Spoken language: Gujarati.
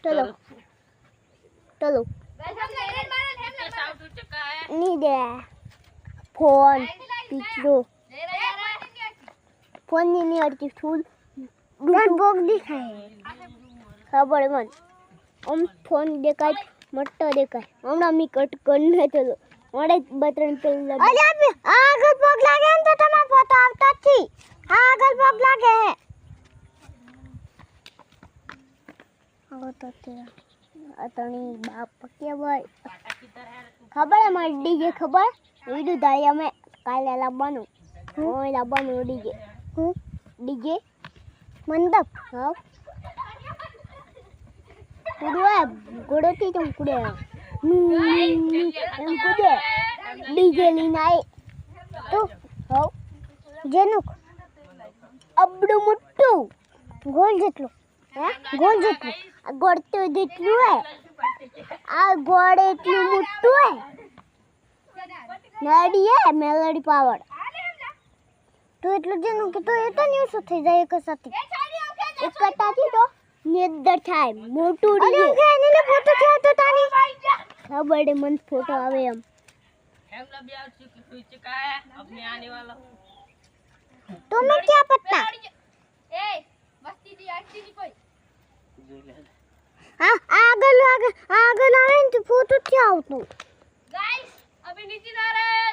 चलो चलो नहीं दे फोन पिछलो फोन नहीं आती फूल बोग दिखाए खबर मन हम फोन देखाय मोटो देखाय हमણાં मी कट करने चलो मोड़े बटन पे अरे આગળ પગ લાગે ને તો તમારો ફોટો આવતા જ થી આગળ પગ લાગે હે આવો તો તેરા અતણી બાપ કે ભાઈ ખબર હે મારી ડીજે ખબર વીડિયો દાઈ અમે કાલે લાવવાનું ઓય લાવવાનું ડીજે ડીજે મંડપ હા કુડવા ગોડોથી તો કુડે એમ કુડે ડીજે લઈને આય તો હો જેનું અબડું મોટું ગોલ જેટલું હે ગોલ જેટલું આ ગોળ તો જેટલું હે આ ગોળ એટલું મોટું હે નડી હે મેલડી પાવર તો એટલું જેનું કે તો એ તો ન્યૂઝ થઈ જાય એક સાથે એક કટાથી તો નેદર થાય મોટું ડીજે અરે એને ફોટો છે તો તાની ખબર છે મન ફોટો આવે એમ हेमला भी आ चुका है अपने आने वाला तुम्हें क्या पता ए मस्ती दी आती नहीं कोई हां आगल आवे तो फोटो क्या आवतो गाइस अभी नीचे आ रहे हैं